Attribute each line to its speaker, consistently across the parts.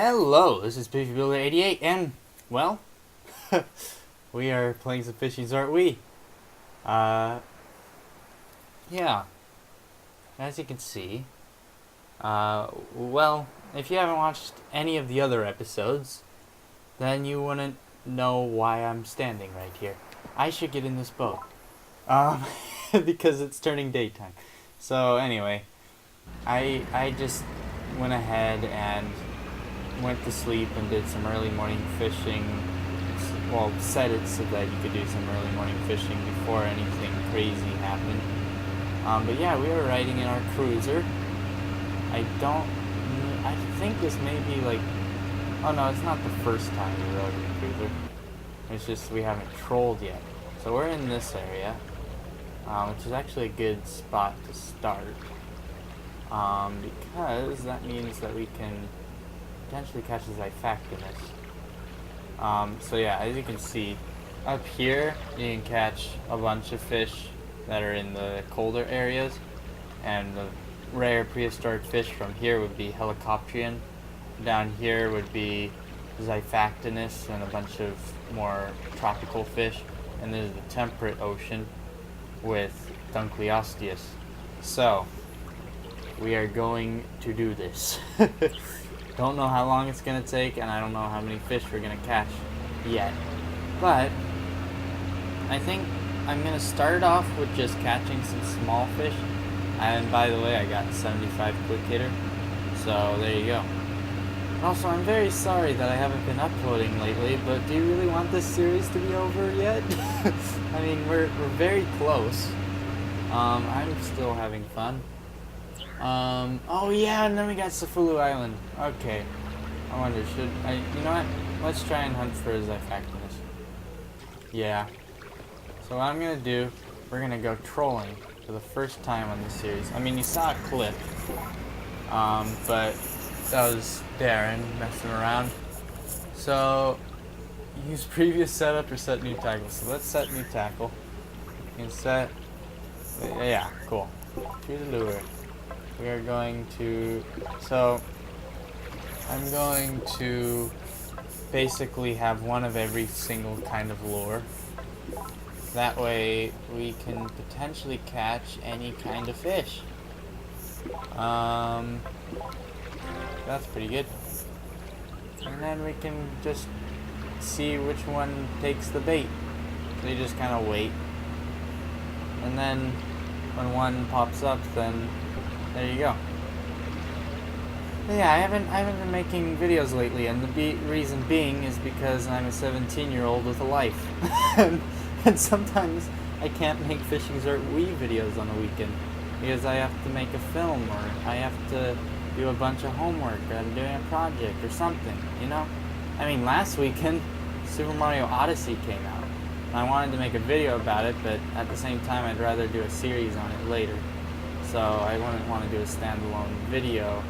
Speaker 1: Hello, this is Fishing Builder 88, and, well, we are playing some Fishing Resort Wii. Yeah, as you can see, well, if you haven't watched any of the other episodes, then you wouldn't know why I'm standing right here. I should get in this boat, because it's turning daytime. So, anyway, I just went ahead and went to sleep and did some early morning fishing. Well, set it so that you could do some early morning fishing before anything crazy happened. But yeah, we were riding in our cruiser. I think this may be like, oh no, it's not the first time we rode in a cruiser. It's just we haven't trolled yet. So we're in this area, which is actually a good spot to start. Because that means that we can potentially catch a Zyphactinus. So yeah, as you can see, up here you can catch a bunch of fish that are in the colder areas, and the rare prehistoric fish from here would be Helicopterian. Down here would be Zyphactinus and a bunch of more tropical fish, and there's the temperate ocean with Dunkleosteus. So we are going to do this. Don't know how long it's going to take, and I don't know how many fish we're going to catch yet. But I think I'm going to start off with just catching some small fish. And by the way, I got 75 quick hitter. So there you go. Also, I'm very sorry that I haven't been uploading lately, but do you really want this series to be over yet? I mean, we're very close. I'm still having fun. Oh yeah, and then we got Safulu Island. Okay. I wonder, should I, you know what? Let's try and hunt for a Zyphactinus. Yeah. So what I'm gonna do, we're gonna go trolling for the first time on this series. I mean, you saw a clip, but that was Darren messing around. So, use previous setup or set new tackle. So let's set new tackle. You can set, yeah, cool. Choose a lure. We are going to, so I'm going to basically have one of every single kind of lure. That way we can potentially catch any kind of fish. That's pretty good. And then we can just see which one takes the bait. So you just kind of wait. And then when one pops up, then there you go. But yeah, I haven't been making videos lately, and the reason being is because I'm a 17-year-old with a life. And sometimes I can't make Fishing Resort Wii videos on the weekend because I have to make a film, or I have to do a bunch of homework, or I'm doing a project or something, you know? I mean, last weekend, Super Mario Odyssey came out. And I wanted to make a video about it, but at the same time I'd rather do a series on it later. So I wouldn't want to do a standalone video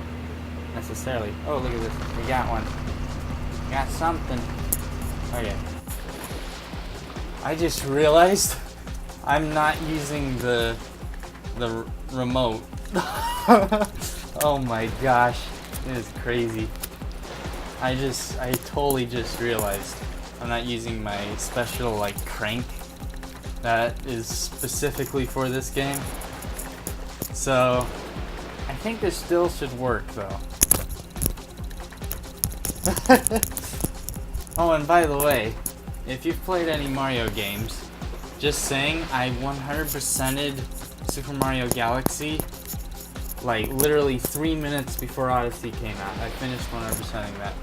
Speaker 1: necessarily. Oh, look at this. We got one. We got something. Okay. I just realized I'm not using the remote. Oh my gosh. It is crazy. I totally just realized I'm not using my special, like, crank that is specifically for this game. So, I think this still should work, though. Oh, and by the way, if you've played any Mario games, just saying, I 100%ed Super Mario Galaxy, like, literally 3 minutes before Odyssey came out. I finished 100%ing that.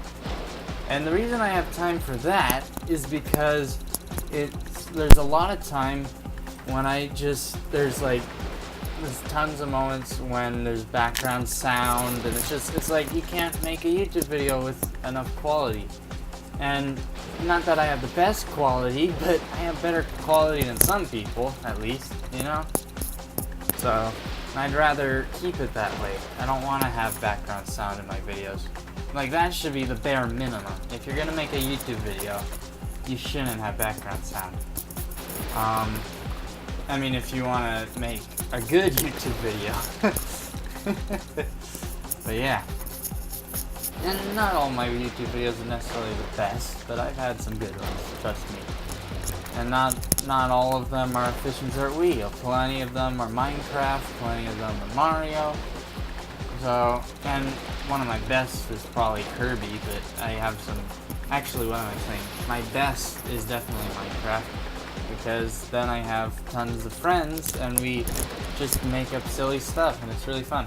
Speaker 1: And the reason I have time for that is because there's a lot of time when there's tons of moments when there's background sound, and it's like you can't make a YouTube video with enough quality. And not that I have the best quality, but I have better quality than some people, at least, you know? So, I'd rather keep it that way. I don't want to have background sound in my videos. Like, that should be the bare minimum. If you're gonna make a YouTube video, you shouldn't have background sound. I mean, if you want to make a good YouTube video. But yeah. And not all my YouTube videos are necessarily the best, but I've had some good ones, trust me. And not all of them are Fishing Resort Wii. Plenty of them are Minecraft, plenty of them are Mario. So, and one of my best is probably Kirby, but I have some... Actually, what am I saying? My best is definitely Minecraft, because then I have tons of friends, and we just make up silly stuff, and it's really fun.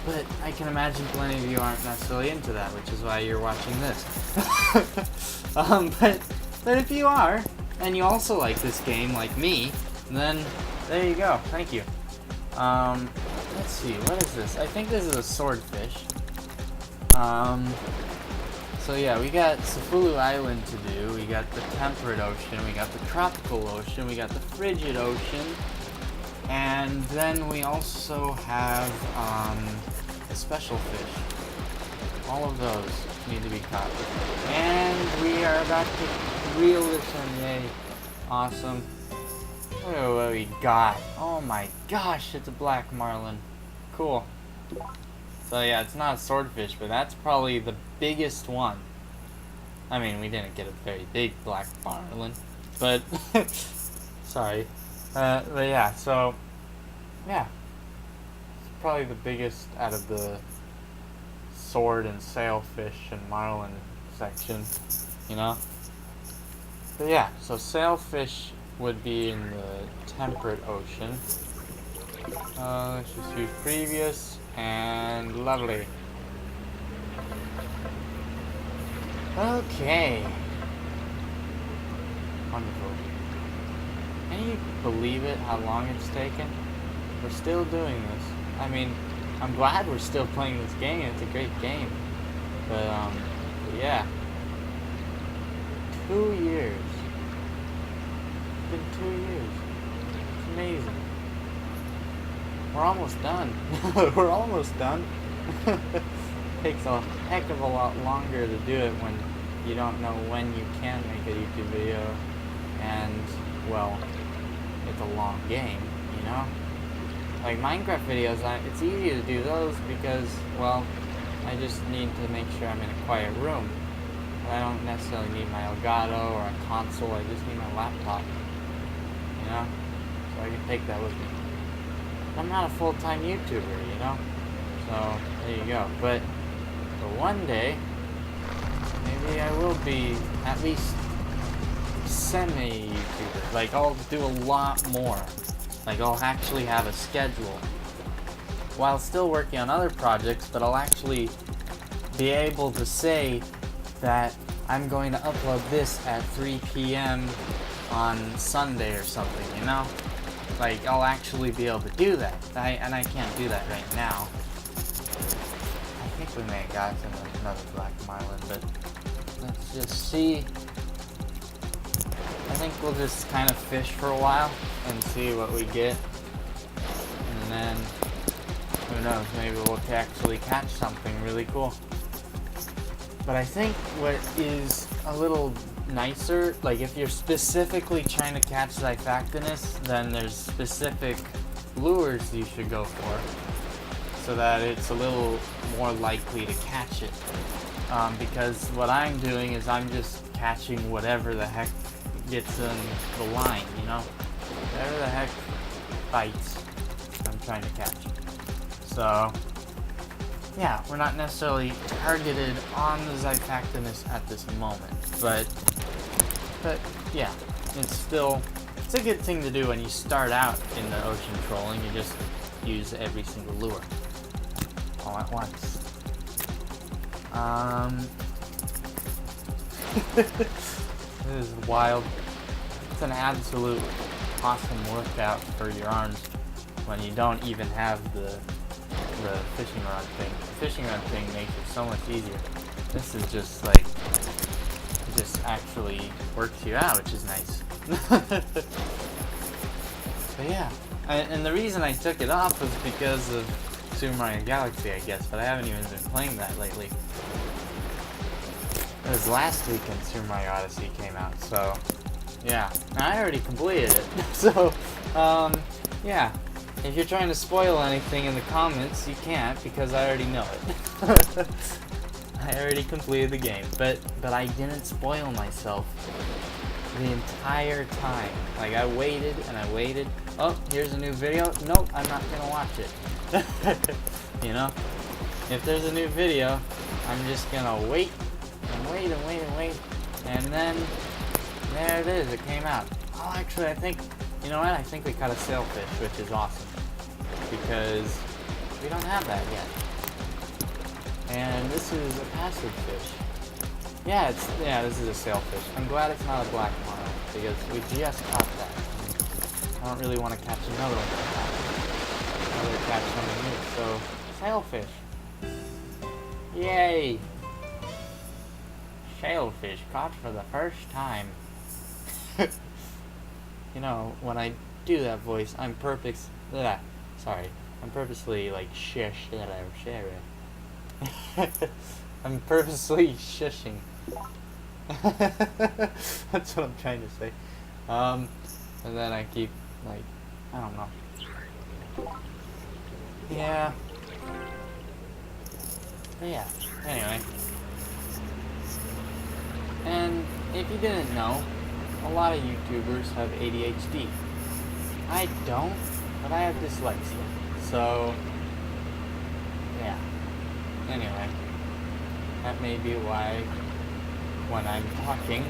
Speaker 1: But I can imagine plenty of you aren't necessarily into that, which is why you're watching this. But if you are, and you also like this game like me, then there you go. Thank you. Let's see, what is this? I think this is a swordfish. So yeah, we got Sefulu Island to do, we got the temperate ocean, we got the tropical ocean, we got the frigid ocean, and then we also have a special fish. All of those need to be caught. And we are about to reel this in, yay. Awesome. Look at what we got. Oh my gosh, it's a black marlin. Cool. So yeah, it's not a swordfish, but that's probably the biggest one. I mean, we didn't get a very big black marlin, but sorry. But yeah, so yeah, it's probably the biggest out of the sword and sailfish and marlin section, you know. But yeah, so sailfish would be in the temperate ocean. Let's just use previous and lovely. Okay. Wonderful. Can you believe it, how long it's taken? We're still doing this. I mean, I'm glad we're still playing this game. It's a great game. But yeah. 2 years. It's been 2 years. It's amazing. We're almost done. We're almost done. Takes a heck of a lot longer to do it when you don't know when you can make a YouTube video, and well, it's a long game, you know? Like Minecraft videos, it's easy to do those because, well, I just need to make sure I'm in a quiet room. I don't necessarily need my Elgato or a console, I just need my laptop, you know? So I can take that with me. I'm not a full-time YouTuber, you know? So, there you go. But one day, maybe I will be at least semi-YouTuber. Like, I'll do a lot more. Like, I'll actually have a schedule. While still working on other projects, but I'll actually be able to say that I'm going to upload this at 3 p.m. on Sunday or something, you know? Like, I'll actually be able to do that. And I can't do that right now. I think we may have gotten another black marlin, but let's just see. I think we'll just kind of fish for a while and see what we get. And then, who knows, maybe we'll actually catch something really cool. But I think what is a little nicer, like if you're specifically trying to catch Xiphactinus, then there's specific lures you should go for so that it's a little more likely to catch it. Because what I'm doing is I'm just catching whatever the heck gets in the line, you know? Whatever the heck bites, I'm trying to catch. So, yeah, we're not necessarily targeted on the Xiphactinus at this moment, but yeah, it's a good thing to do when you start out in the ocean trolling. You just use every single lure all at once. This is wild. It's an absolute awesome workout for your arms when you don't even have the fishing rod thing. The fishing rod thing makes it so much easier. This is just like, it just actually works you out, which is nice. But yeah, and the reason I took it off was because of Super Mario Galaxy, I guess, but I haven't even been playing that lately. It was last weekend Super Mario Odyssey came out, so yeah, and I already completed it. So, yeah, if you're trying to spoil anything in the comments, you can't because I already know it. I already completed the game, but I didn't spoil myself the entire time. Like, I waited and I waited. Oh, here's a new video. Nope, I'm not gonna watch it. You know? If there's a new video, I'm just gonna wait and wait and wait and wait. And then, there it is, it came out. Oh, actually, I think, you know what? I think we caught a sailfish, which is awesome. Because we don't have that yet. And this is a passive fish. Yeah, this is a sailfish. I'm glad it's not a black marlin, because we just caught that. I don't really want to catch another one. I'd rather catch something new. So, sailfish. Yay! Sailfish caught for the first time. You know, when I do that voice, I'm purposely like I'm purposely shushing. That's what I'm trying to say. And then I keep, like, I don't know. Yeah. But yeah, anyway. And if you didn't know, a lot of YouTubers have ADHD. I don't, but I have dyslexia. So, yeah. Anyway, that may be why when I'm talking,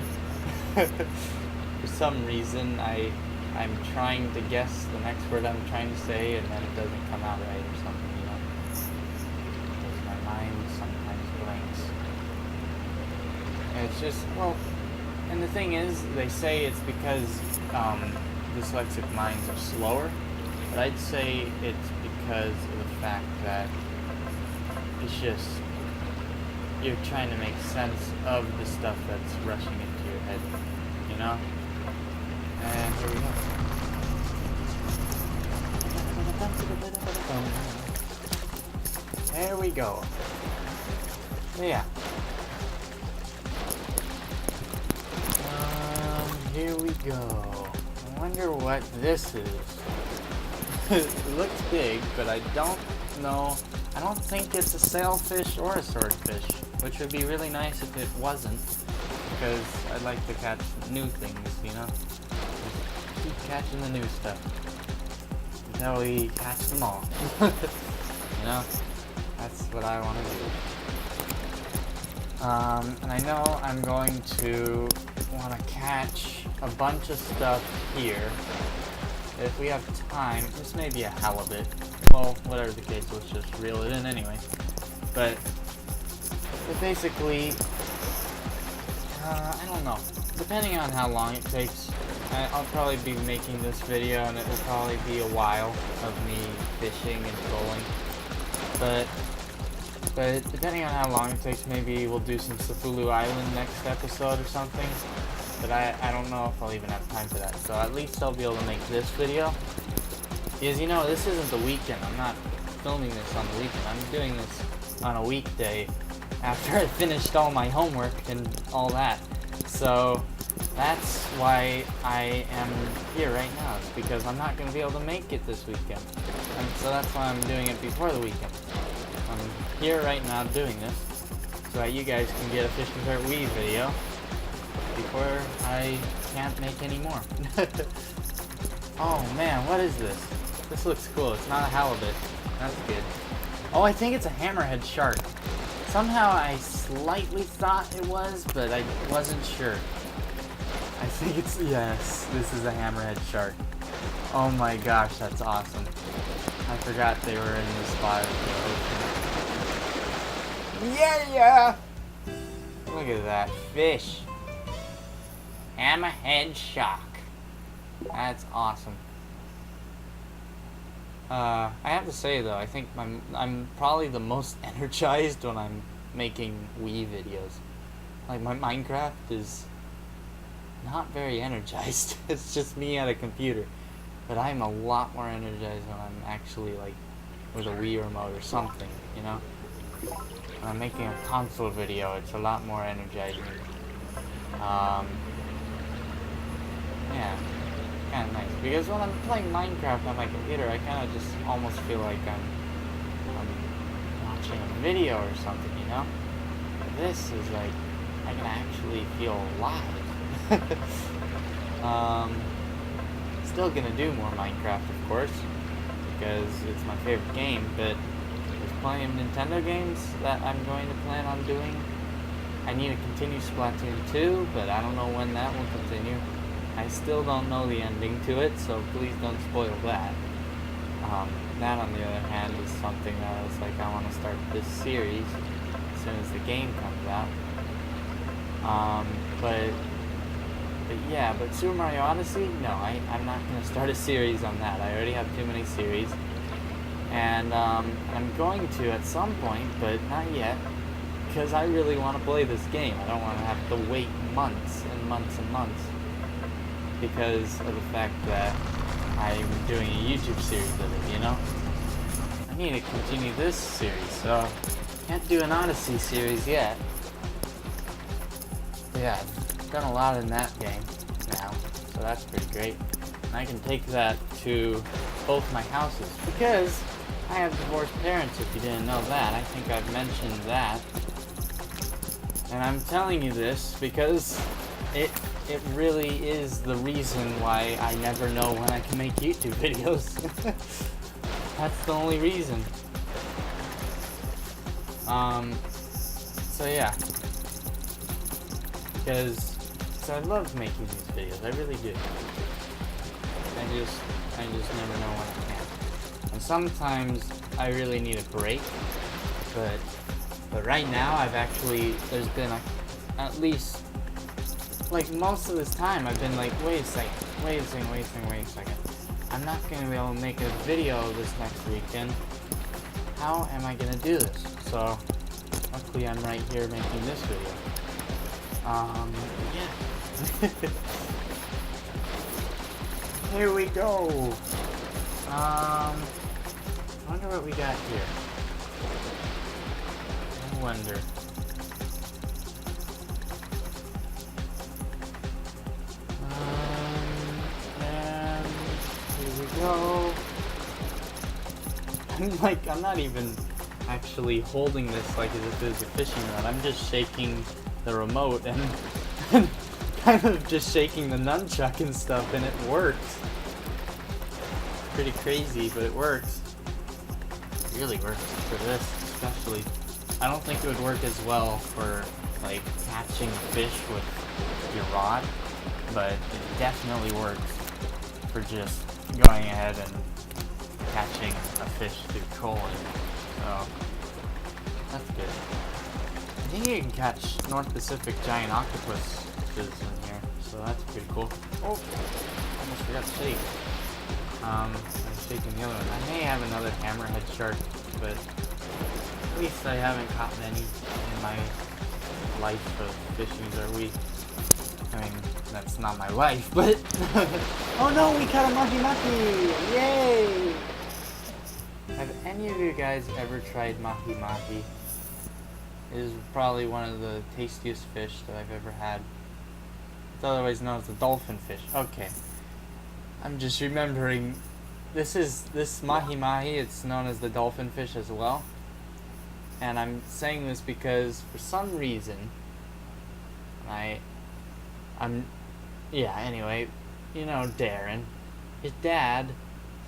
Speaker 1: for some reason I'm trying to guess the next word I'm trying to say and then it doesn't come out right or something, you know. Because my mind sometimes blanks. And it's just, well, and the thing is, they say it's because dyslexic minds are slower, but I'd say it's because of the fact that it's just, you're trying to make sense of the stuff that's rushing into your head, you know? And here we go. There we go. Yeah. Here we go. I wonder what this is. It looks big, but I don't know. I don't think it's a sailfish or a swordfish, which would be really nice if it wasn't, because I'd like to catch new things, you know? Just keep catching the new stuff until we catch them all. You know? That's what I want to do. And I know I'm going to want to catch a bunch of stuff here. If we have time, this may be a halibut. Well, whatever the case, let's just reel it in anyway. But basically, I don't know. Depending on how long it takes, I'll probably be making this video, and it will probably be a while of me fishing and trolling. But depending on how long it takes, maybe we'll do some Safulu Island next episode or something. But I don't know if I'll even have time for that. So at least I'll be able to make this video. Because, you know, this isn't the weekend. I'm not filming this on the weekend. I'm doing this on a weekday after I finished all my homework and all that. So that's why I am here right now. It's because I'm not going to be able to make it this weekend. And so that's why I'm doing it before the weekend. I'm here right now doing this so that you guys can get a Fishing Resort Wii video before I can't make any more. Oh man, what is this? This looks cool. It's not a halibut. That's good. Oh, I think it's a hammerhead shark. Somehow I slightly thought it was, but I wasn't sure. I think it's, yes, this is a hammerhead shark. Oh my gosh, that's awesome. I forgot they were in the spot of the ocean. Yeah! Look at that fish. Hammerhead shark. That's awesome. I have to say though, I think I'm probably the most energized when I'm making Wii videos. Like my Minecraft is not very energized. It's just me at a computer. But I'm a lot more energized when I'm actually like with a Wii remote or something, you know? When I'm making a console video, it's a lot more energizing. Yeah, kind of nice. Because when I'm playing Minecraft on my computer, I kind of just almost feel like I'm watching a video or something, you know? But this is like, I can actually feel alive. Still gonna do more Minecraft, of course, because it's my favorite game, but there's plenty of Nintendo games that I'm going to plan on doing. I need to continue Splatoon 2, but I don't know when that will continue. I still don't know the ending to it, so please don't spoil that. That, on the other hand, is something that I was like, I want to start this series as soon as the game comes out. But Super Mario Odyssey, no, I'm not going to start a series on that. I already have too many series. And I'm going to at some point, but not yet, because I really want to play this game. I don't want to have to wait months and months and months because of the fact that I'm doing a YouTube series of it, you know? I need to continue this series, so can't do an Odyssey series yet. But yeah, I've done a lot in that game now, so that's pretty great. And I can take that to both my houses, because I have divorced parents, if you didn't know that. I think I've mentioned that. And I'm telling you this because it really is the reason why I never know when I can make YouTube videos. That's the only reason. So yeah. Because I love making these videos, I really do. I just never know when I can. And sometimes I really need a break, but right now there's been at least, like, most of this time I've been like, wait a second. I'm not going to be able to make a video this next weekend. How am I going to do this? So, luckily I'm right here making this video. Yeah. Here we go. I wonder what we got here. I wonder. And here we go. I'm not even actually holding this like as if it was a fishing rod. I'm just shaking the remote and kind of just shaking the nunchuck and stuff, and it works. Pretty crazy, but it works. It really works for this, especially. I don't think it would work as well for, like, catching fish with your rod, but it definitely works for just going ahead and catching a fish through trolling. So, that's good. I think you can catch North Pacific giant octopuses in here, so that's pretty cool. Oh, almost forgot to shake. I'm shaking the other one. I may have another Hammerhead Shark, but at least I haven't caught many in my life of Fishing Resort Wii. I mean, that's not my life, but... Oh no, we caught a Mahi-mahi! Yay! Have any of you guys ever tried Mahi-mahi? It is probably one of the tastiest fish that I've ever had. It's otherwise known as the dolphin fish. Okay. I'm just remembering, this Mahi-mahi, it's known as the dolphin fish as well. And I'm saying this because, for some reason, anyway, you know Darren, his dad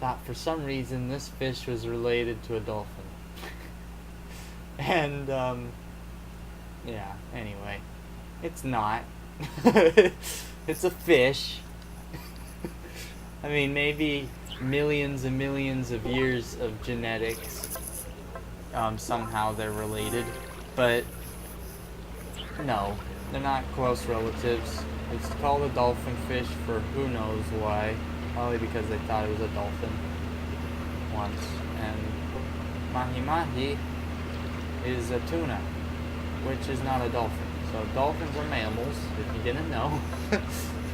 Speaker 1: thought for some reason this fish was related to a dolphin. And, yeah, anyway, it's not. It's a fish. I mean, maybe millions and millions of years of genetics, somehow they're related, but no, they're not close relatives. It's called a dolphin fish for who knows why, probably because they thought it was a dolphin once. And Mahi-mahi is a tuna, which is not a dolphin. So dolphins are mammals, if you didn't know.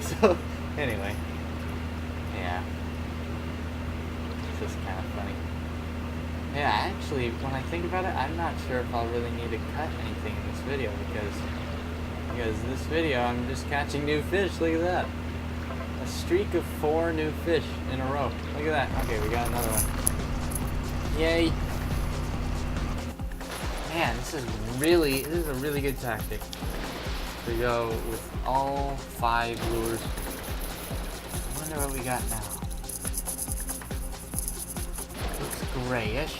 Speaker 1: So, anyway. Yeah. It's just kind of funny. Yeah, actually, when I think about it, I'm not sure if I'll really need to cut anything in this video, because this video, I'm just catching new fish. Look at that. a streak of 4 new fish in a row. Look at that. Okay, we got another one. Yay. Man, this is a really good tactic. To go with all 5 lures. I wonder what we got now. Looks grayish.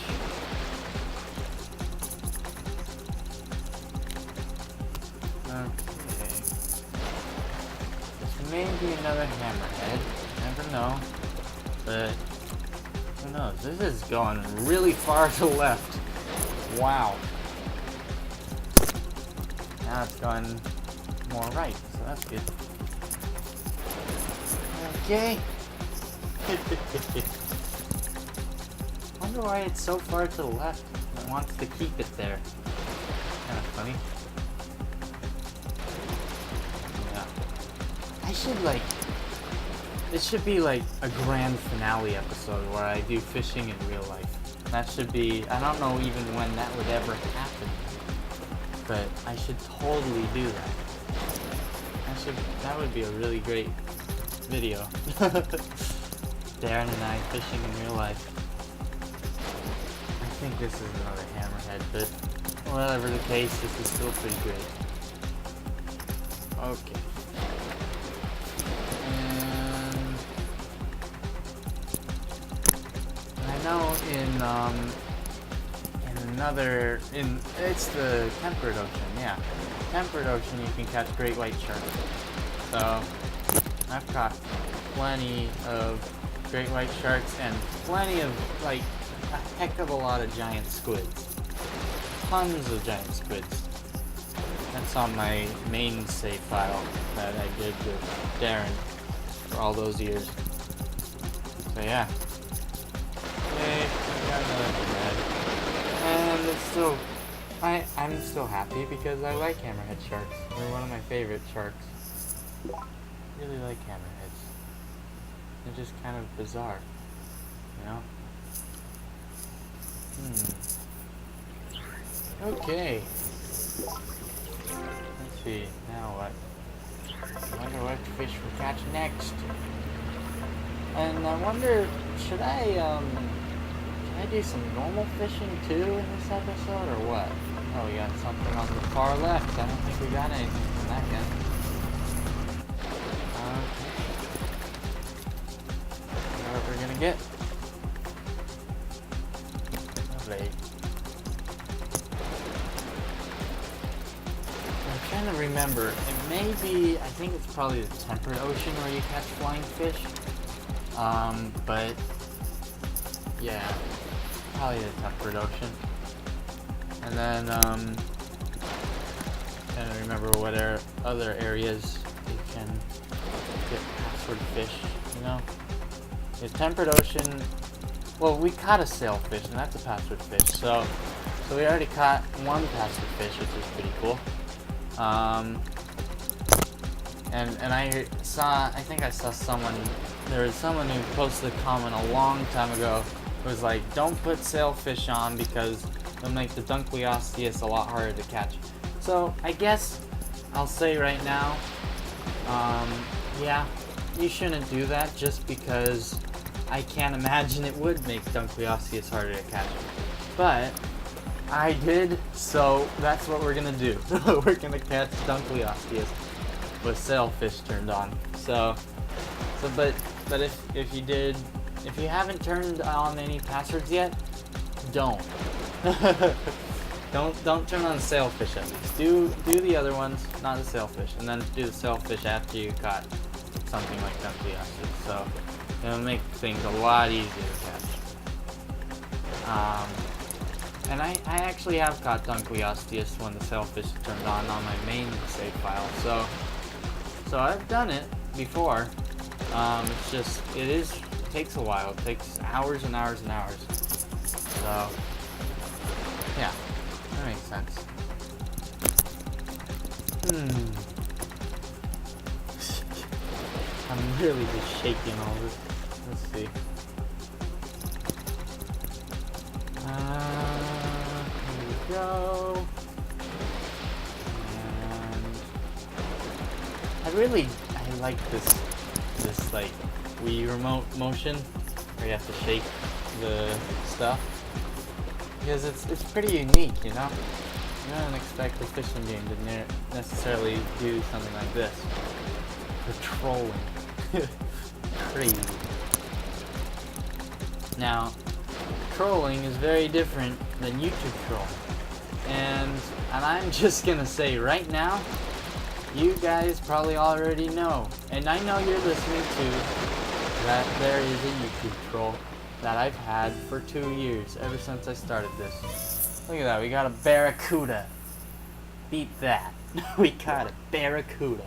Speaker 1: Okay. This may be another hammerhead. Never know. But who knows? This is going really far to the left. Wow. Now it's going more right, so that's good. Okay. Wonder why it's so far to the left. It wants to keep it there. Kind of funny. Yeah. I should it should be like a grand finale episode where I do fishing in real life. That should be, I don't know even when that would ever happen. But I should totally do that. That would be a really great video. Darren and I fishing in real life. I think this is another hammerhead, but whatever the case, this is still pretty great. Okay. And I know it's the temperate ocean, yeah. Temperate ocean, you can catch great white sharks. So I've caught plenty of great white sharks and plenty of a heck of a lot of giant squids. Tons of giant squids. That's on my main save file that I did with Darren for all those years. So yeah. Okay, we got another hammerhead. And it's still, I'm still happy because I like hammerhead sharks. They're one of my favorite sharks. Really like hammerheads. They're just kind of bizarre, you know? Okay. Let's see, now what? I wonder what fish we catch next. And I wonder, should I do some normal fishing too in this episode, or what? Oh, we got something on the far left. I don't think we got anything from that yet. I know what we're gonna get. Lovely. I'm trying to remember. It may be, I think it's probably the temperate ocean where you catch flying fish. But yeah. Probably the temperate ocean. And then, trying to remember what other areas you can get password fish, you know? The temperate ocean, well, we caught a sailfish, and that's a password fish, so we already caught one password fish, which is pretty cool. And I think I saw there was someone who posted a comment a long time ago. It was like, don't put sailfish on because it'll make the Dunkleosteus a lot harder to catch. So I guess I'll say right now, yeah, you shouldn't do that just because I can't imagine it would make Dunkleosteus harder to catch. But I did, so that's what we're gonna do. We're gonna catch Dunkleosteus with sailfish turned on. But if you haven't turned on any passwords yet, don't. don't turn on sailfish at least. Do the other ones, not the sailfish, and then do the sailfish after you caught something like Dunkleosteus. So it'll make things a lot easier to catch. And I actually have caught Dunkleosteus when the sailfish is turned on my main save file. So I've done it before. It's just it takes a while. It takes hours and hours and hours. So yeah, that makes sense. I'm really just shaking all this. Let's see. Here we go. And I like this this like Wii remote motion where you have to shake the stuff, because it's pretty unique, you know. You don't expect a fishing game to necessarily do something like this. Patrolling. Crazy. Now, trolling is very different than YouTube trolling. And I'm just gonna say right now, you guys probably already know, and I know you're listening to, that there is a YouTube troll that I've had for 2 years, ever since I started this. Look at that, we got a Barracuda. Beat that. We got a Barracuda.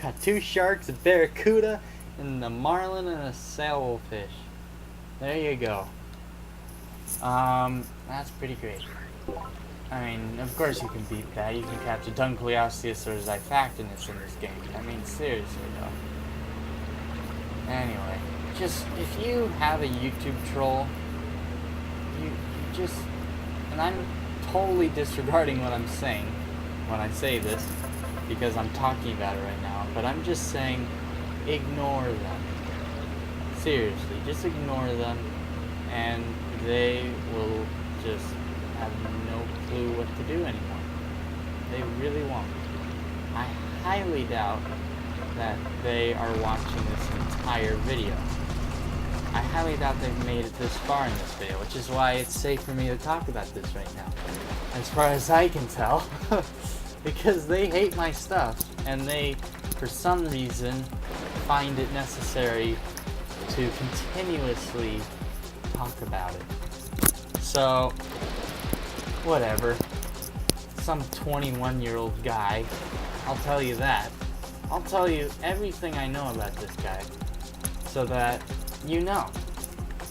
Speaker 1: Got 2 sharks, a Barracuda, and a Marlin and a Sailfish. There you go. That's pretty great. I mean, of course you can beat that. You can catch a Dunkleosteus or Xiphactinus in this game. I mean, seriously though. Anyway, just, if you have a YouTube troll, you just, and I'm totally disregarding what I'm saying when I say this, because I'm talking about it right now, but I'm just saying, ignore them. Seriously, just ignore them, and they will just have no clue what to do anymore. They really won't. I highly doubt that they are watching this entire video. I highly doubt they've made it this far in this video, which is why it's safe for me to talk about this right now, as far as I can tell. Because they hate my stuff, and they, for some reason, find it necessary to continuously talk about it. So, whatever. Some 21-year-old guy, I'll tell you that. I'll tell you everything I know about this guy, so that you know.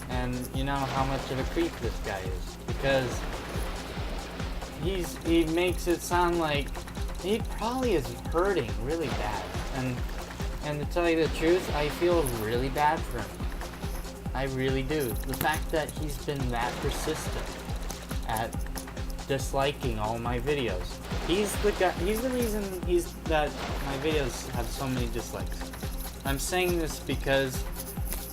Speaker 1: And you know how much of a creep this guy is. Because he makes it sound like he probably is hurting really bad. And to tell you the truth, I feel really bad for him. I really do. The fact that he's been that persistent at disliking all my videos. He's the reason that my videos have so many dislikes. I'm saying this because,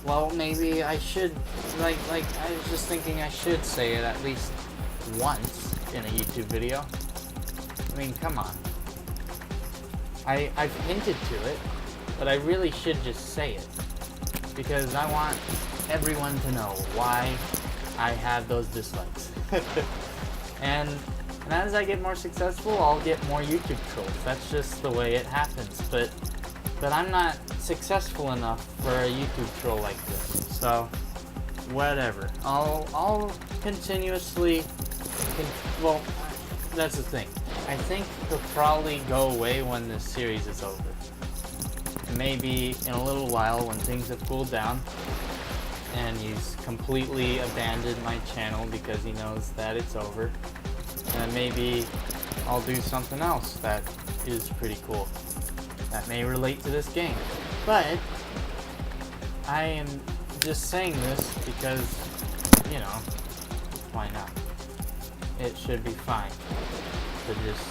Speaker 1: well, maybe I should, like I was just thinking I should say it at least once in a YouTube video. I mean, come on. I've hinted to it, but I really should just say it, because I want everyone to know why I have those dislikes. and as I get more successful, I'll get more YouTube trolls. That's just the way it happens. But I'm not successful enough for a YouTube troll like this. So whatever. I'll continuously. Well, that's the thing. I think he'll probably go away when this series is over. Maybe in a little while, when things have cooled down and he's completely abandoned my channel because he knows that it's over, and maybe I'll do something else that is pretty cool that may relate to this game. But I am just saying this because, you know, why not? It should be fine to just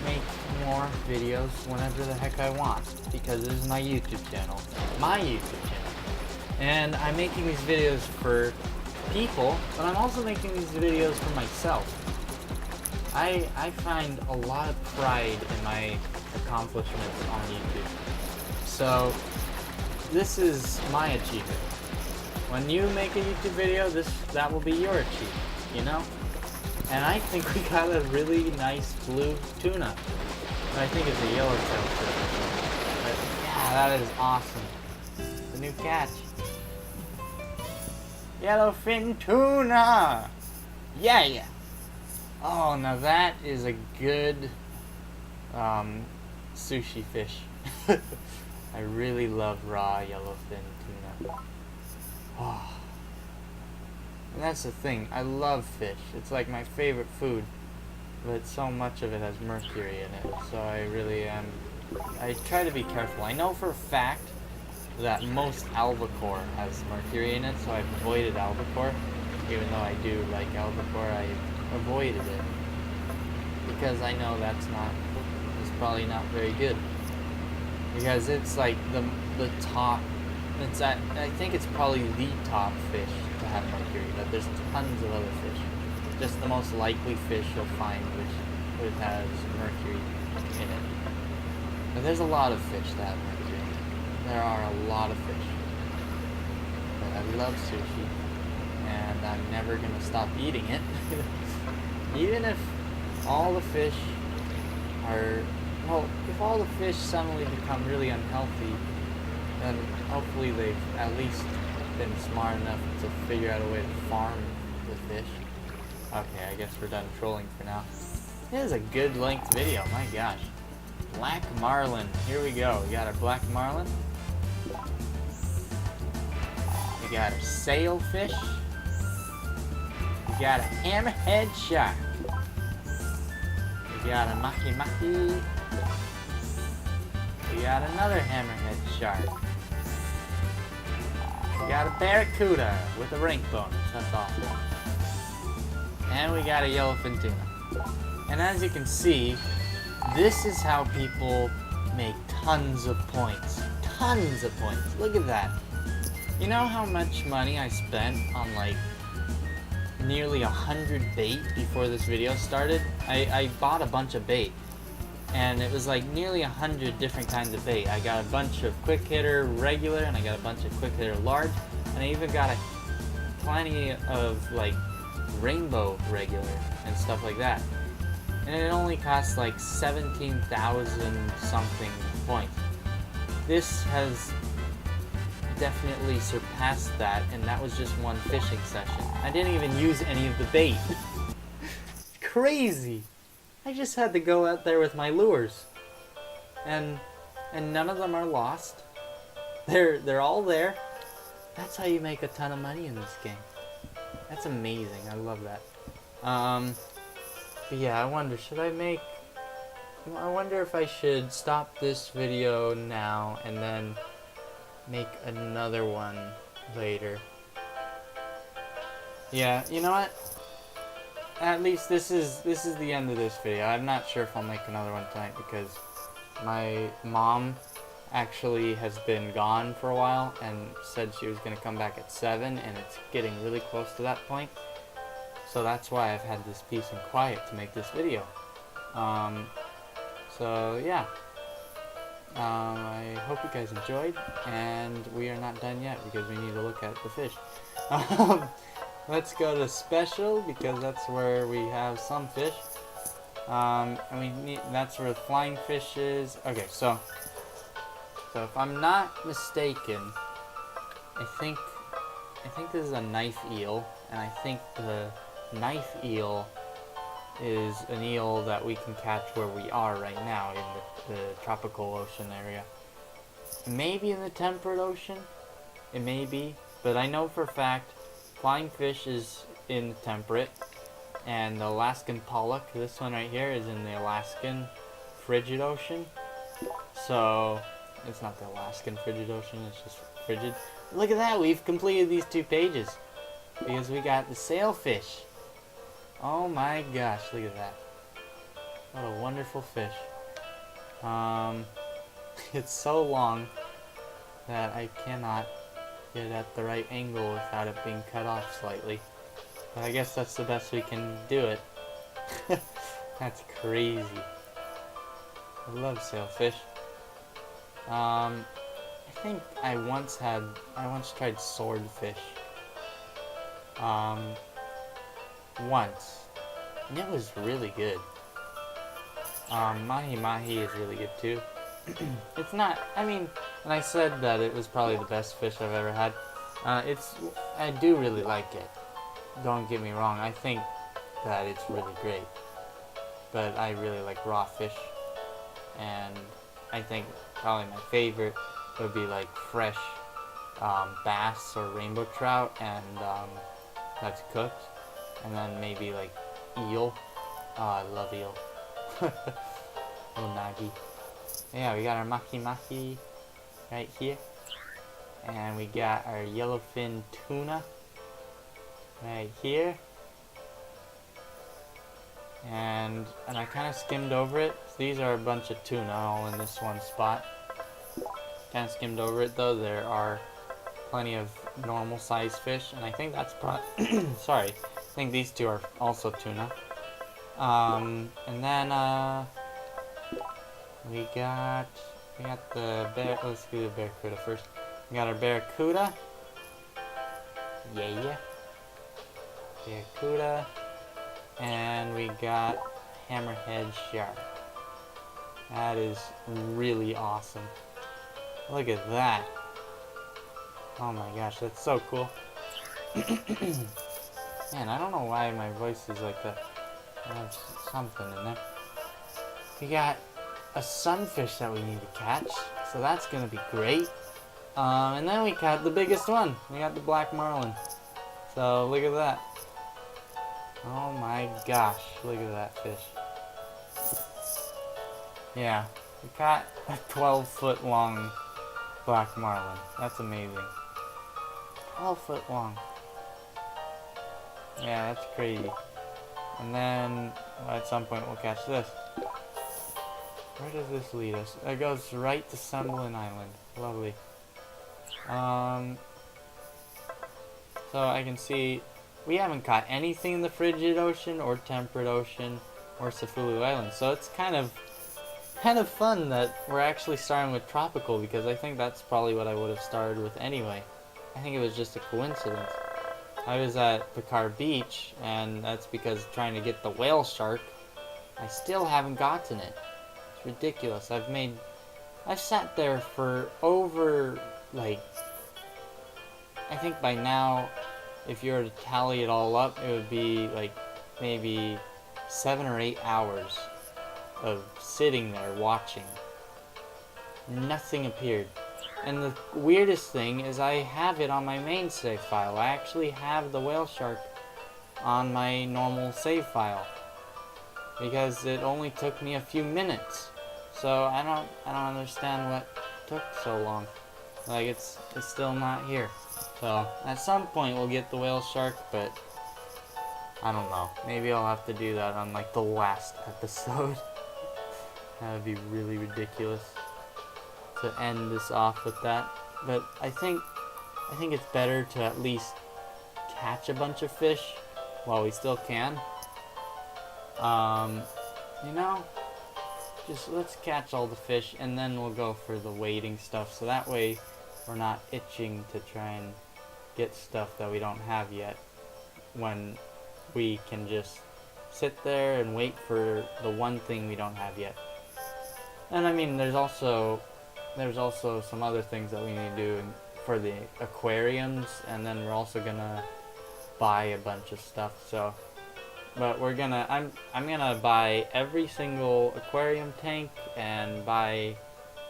Speaker 1: make more videos whenever the heck I want, because this is my YouTube channel. My YouTube channel. And I'm making these videos for people, but I'm also making these videos for myself. I find a lot of pride in my accomplishments on YouTube. So this is my achievement. When you make a YouTube video, that will be your achievement, you know? And I think we got a really nice blue tuna. I think it's a yellowtail tuna. But yeah, that is awesome. The new catch. Yellowfin Tuna! Yeah! Oh, now that is a good sushi fish. I really love raw yellowfin tuna. Oh. And that's the thing, I love fish. It's like my favorite food, but so much of it has mercury in it, so I try to be careful. I know for a fact that most albacore has mercury in it, so I've avoided albacore. Even though I do like albacore, I avoided it, because I know it's probably not very good. because it's like the top. It's I think it's probably the top fish to have mercury, but there's tons of other fish. Just the most likely fish you'll find which has mercury in it. But there's a lot of fish that have mercury. There are a lot of fish. But I love sushi, and I'm never gonna stop eating it. Even if all the fish are, well, if all the fish suddenly become really unhealthy, then hopefully they've at least been smart enough to figure out a way to farm the fish. Okay, I guess we're done trolling for now. It is a good length video, my gosh. Black Marlin, here we go. We got our Black Marlin. We got our Sailfish. We got a Hammerhead Shark. We got a Mahi-mahi. We got another Hammerhead Shark. We got a Barracuda with a rank bonus. That's awesome. And we got a Yellowfin Tuna. And as you can see, this is how people make tons of points. Tons of points. Look at that. You know how much money I spent on like nearly 100 bait before this video started? I bought a bunch of bait. And it was like nearly 100 different kinds of bait. I got a bunch of quick hitter regular, and I got a bunch of quick hitter large, and I even got plenty of like rainbow regular and stuff like that. And it only costs like 17,000 something points. This has definitely surpassed that, and that was just one fishing session. I didn't even use any of the bait. It's crazy. I just had to go out there with my lures, and none of them are lost. They're all there. That's how you make a ton of money in this game. That's amazing. I love that. But yeah, I wonder, I wonder if I should stop this video now and then make another one later. Yeah, you know what? At least this is the end of this video. I'm not sure if I'll make another one tonight because my mom actually has been gone for a while and said she was going to come back at 7, and it's getting really close to that point. So that's why I've had this peace and quiet to make this video. So yeah. I hope you guys enjoyed, and we are not done yet because we need to look at the fish. Let's go to special because that's where we have some fish. And that's where the flying fish is. Okay, so if I'm not mistaken, I think this is a knife eel, and I think the knife eel is an eel that we can catch where we are right now in the tropical ocean area. Maybe in the temperate ocean, it may be, but I know for a fact flying fish is in the temperate, and the Alaskan pollock, this one right here, is in the Alaskan frigid ocean. So it's not the Alaskan frigid ocean, it's just frigid. Look at that, we've completed these 2 pages because we got the sailfish. Oh my gosh, look at that. What a wonderful fish. It's so long that I cannot get it at the right angle without it being cut off slightly. But I guess that's the best we can do it. That's crazy. I love sailfish. I think I once tried swordfish. Once. And it was really good. Mahi-mahi is really good too. It's not, and I said that it was probably the best fish I've ever had. I do really like it. Don't get me wrong, I think that it's really great. But I really like raw fish. And I think probably my favorite would be like fresh bass or rainbow trout, and that's cooked. And then maybe like eel. Oh, I love eel. Unagi. Yeah, we got our Mahi-mahi right here. And we got our Yellowfin Tuna right here. And I kind of skimmed over it. These are a bunch of tuna all in this one spot. kind of skimmed over it though. There are plenty of normal sized fish, and I think that's sorry, I think these two are also tuna. And then we got the bear. Let's do the barracuda first. We got our barracuda. Yeah. Barracuda. And we got Hammerhead Shark. That is really awesome. Look at that. Oh my gosh, that's so cool. Man, I don't know why my voice is like that. There's something in there. We got a sunfish that we need to catch, so that's gonna be great. And then we caught the biggest one. We got the black marlin. So look at that. Oh my gosh, look at that fish. Yeah, we caught a 12-foot long black marlin. That's amazing. 12-foot long. Yeah, that's crazy. And then at some point we'll catch this. Where does this lead us? It goes right to Sunderland Island. Lovely. So I can see we haven't caught anything in the frigid ocean or temperate ocean or Sefulu Island. So it's kind of fun that we're actually starting with tropical, because I think that's probably what I would have started with anyway. I think it was just a coincidence. I was at Picard Beach, and that's because trying to get the whale shark, I still haven't gotten it. It's ridiculous. I've sat there for over, like, I think by now, if you were to tally it all up, it would be like maybe 7 or 8 hours of sitting there watching. Nothing appeared. And the weirdest thing is I have it on my main save file. I actually have the whale shark on my normal save file, because it only took me a few minutes. So I don't understand what took so long. Like, it's still not here. So at some point we'll get the whale shark, but I don't know. Maybe I'll have to do that on like the last episode. That would be really ridiculous to end this off with that. But I think it's better to at least catch a bunch of fish while we still can. You know, just let's catch all the fish and then we'll go for the waiting stuff, so that way we're not itching to try and get stuff that we don't have yet, when we can just sit there and wait for the one thing we don't have yet. And I mean, there's also some other things that we need to do for the aquariums, and then we're also gonna buy a bunch of stuff. So, but I'm gonna buy every single aquarium tank and buy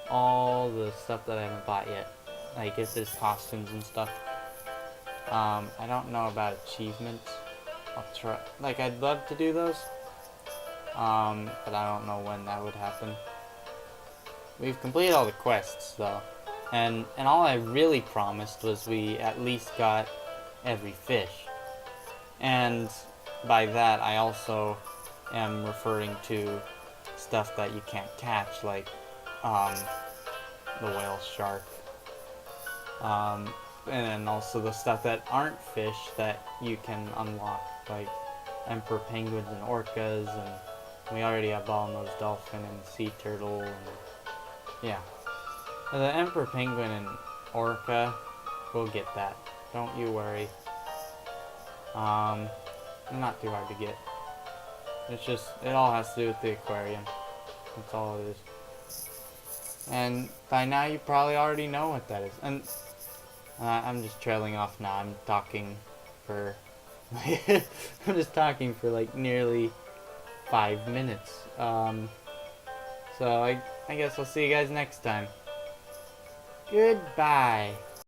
Speaker 1: all the stuff that I haven't bought yet. Like if there's costumes and stuff. I don't know about achievements. I'll try. Like, I'd love to do those. But I don't know when that would happen. We've completed all the quests though, and all I really promised was we at least got every fish. And by that I also am referring to stuff that you can't catch, like the whale shark. And then also the stuff that aren't fish that you can unlock, like emperor penguins and orcas, and we already have bottlenose dolphin and sea turtle, and yeah. The emperor penguin and orca, we'll get that. Don't you worry. Not too hard to get. It's just, it all has to do with the aquarium. That's all it is. And by now you probably already know what that is. And I'm just trailing off now. I'm talking for I'm just talking for like nearly 5 minutes. So I guess I'll see you guys next time. Goodbye.